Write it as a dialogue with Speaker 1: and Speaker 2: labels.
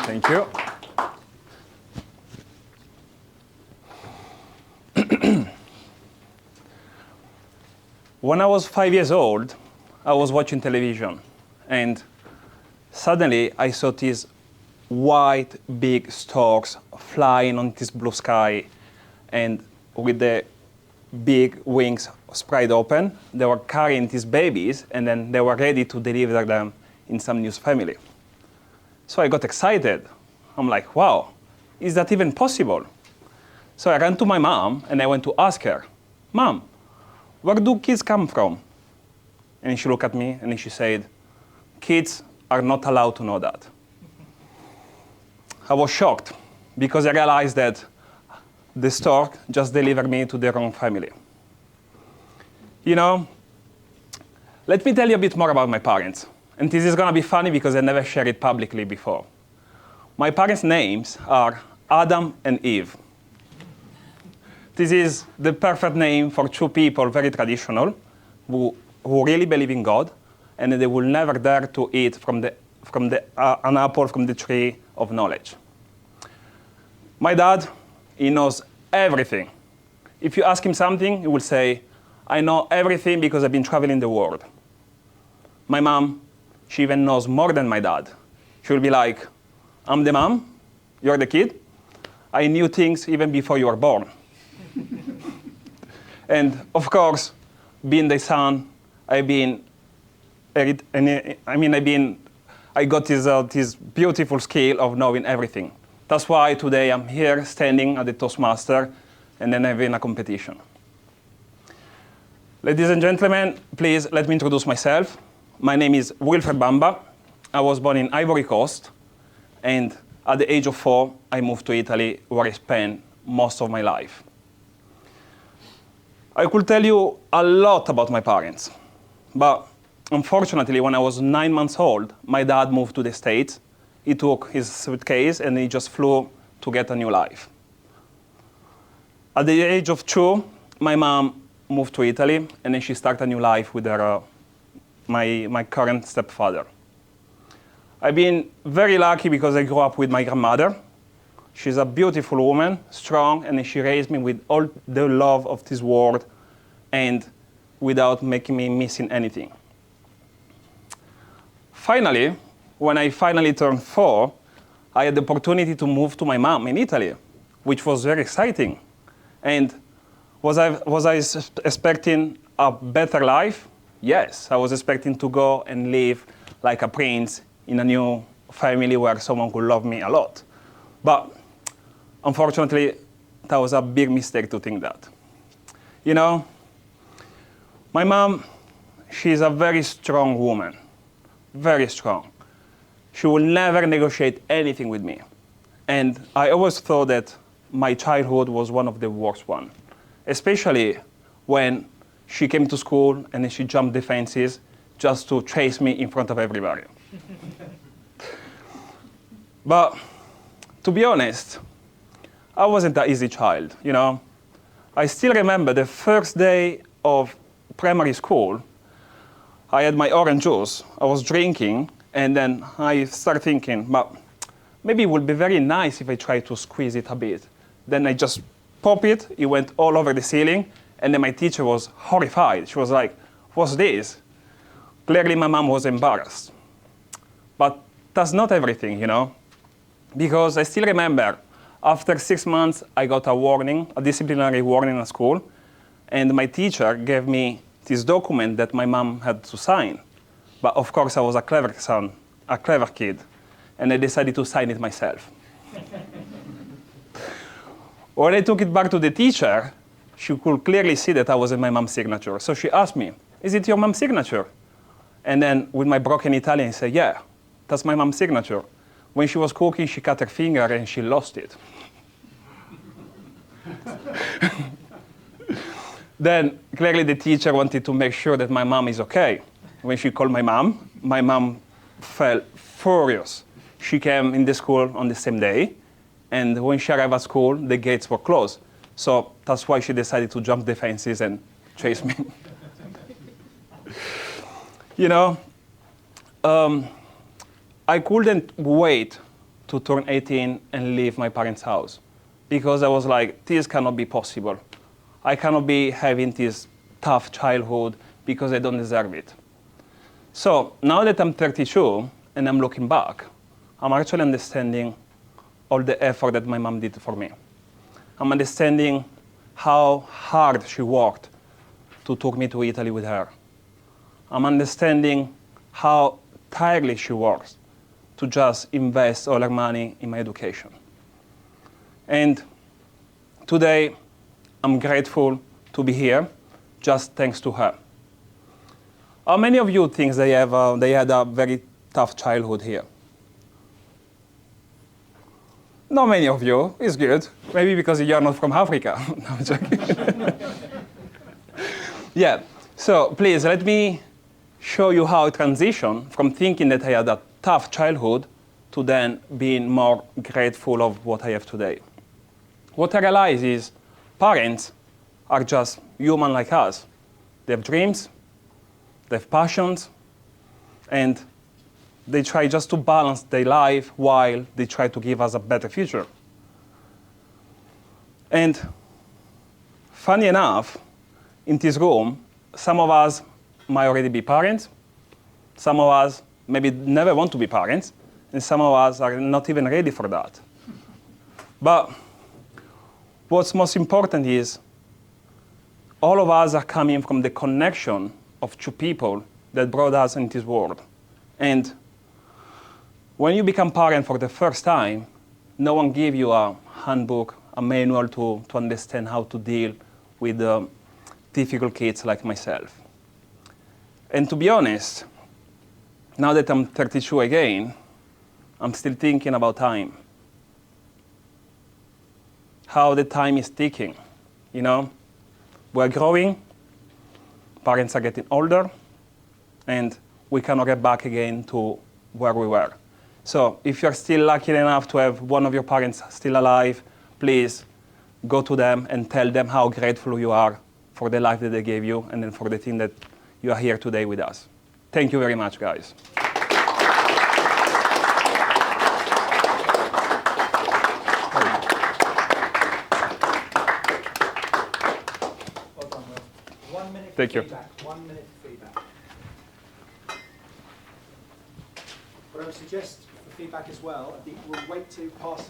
Speaker 1: Thank you. When I was 5 years old, I was watching television, and suddenly I saw these white, big storks flying on this blue sky, and with the big wings spread open, they were carrying these babies, and then they were ready to deliver them in some news family. So I got excited. I'm like, wow, is that even possible? So I ran to my mom, and I went to ask her, Mom, where do kids come from? And she looked at me, and she said, kids are not allowed to know that. I was shocked, because I realized that the stork just delivered me to the wrong family. You know, let me tell you a bit more about my parents. And this is going to be funny because I never shared it publicly before. My parents' names are Adam and Eve. This is the perfect name for two people, very traditional, who really believe in God, and they will never dare to eat from an apple from the tree of knowledge. My dad, he knows everything. If you ask him something, he will say, I know everything because I've been traveling the world. My mom, she even knows more than my dad. She will be like, I'm the mom, you're the kid. I knew things even before you were born. And of course, being the son, I got this beautiful skill of knowing everything. That's why today I'm here standing at the Toastmasters and then having a competition. Ladies and gentlemen, please let me introduce myself. My name is Wilfred Bamba. I was born in Ivory Coast, and at the age of 4, I moved to Italy, where I spent most of my life. I could tell you a lot about my parents, but unfortunately, when I was 9 months old, my dad moved to the States. He took his suitcase and he just flew to get a new life. At the age of 2, my mom moved to Italy, and then she started a new life with my current stepfather. I've been very lucky because I grew up with my grandmother. She's a beautiful woman, strong, and she raised me with all the love of this world and without making me missing anything. Finally, when I finally turned 4, I had the opportunity to move to my mom in Italy, which was very exciting. And was I expecting a better life? Yes, I was expecting to go and live like a prince in a new family where someone could love me a lot. But unfortunately, that was a big mistake to think that. You know, my mom, she's a very strong woman, very strong. She will never negotiate anything with me. And I always thought that my childhood was one of the worst ones, especially when she came to school and she jumped the fences just to chase me in front of everybody. But to be honest, I wasn't an easy child, you know. I still remember the first day of primary school. I had my orange juice, I was drinking, and then I started thinking, but maybe it would be very nice if I tried to squeeze it a bit. Then I just popped it, it went all over the ceiling, and then my teacher was horrified. She was like, what's this? Clearly my mom was embarrassed. But that's not everything, you know, because I still remember after 6 months, I got a warning, a disciplinary warning at school, and my teacher gave me this document that my mom had to sign. But of course, I was a clever son, a clever kid, and I decided to sign it myself. When I took it back to the teacher, she could clearly see that I was in my mom's signature. So she asked me, is it your mom's signature? And then with my broken Italian, I said, yeah, that's my mom's signature. When she was cooking, she cut her finger and she lost it. Then clearly the teacher wanted to make sure that my mom is okay. When she called my mom felt furious. She came in the school on the same day, and when she arrived at school, the gates were closed. So that's why she decided to jump the fences and chase me. You know, I couldn't wait to turn 18 and leave my parents' house. Because I was like, this cannot be possible. I cannot be having this tough childhood because I don't deserve it. So now that I'm 32 and I'm looking back, I'm actually understanding all the effort that my mom did for me. I'm understanding how hard she worked to take me to Italy with her. I'm understanding how tirelessly she works to just invest all her money in my education. And today, I'm grateful to be here, just thanks to her. How many of you think they had a very tough childhood here? Not many of you. It's good. Maybe because you're not from Africa. No, I'm joking. Yeah. So please let me show you how I transitioned from thinking that I had a tough childhood to then being more grateful of what I have today. What I realize is parents are just human like us. They have dreams, they have passions, and they try just to balance their life while they try to give us a better future. And funny enough, in this room, some of us might already be parents, some of us maybe never want to be parents, and some of us are not even ready for that. But what's most important is all of us are coming from the connection of two people that brought us into this world. And when you become parent for the first time, no one gives you a handbook, a manual to understand how to deal with difficult kids like myself. And to be honest, now that I'm 32 again, I'm still thinking about time. How the time is ticking, you know? We're growing, parents are getting older, and we cannot get back again to where we were. So if you're still lucky enough to have one of your parents still alive, please go to them and tell them how grateful you are for the life that they gave you and then for the thing that you are here today with us. Thank you very much, guys.
Speaker 2: Well done, Will. 1 minute for
Speaker 1: Thank you.
Speaker 2: feedback. 1 minute for feedback. What I would suggest for feedback as well, I think we'll wait to pass them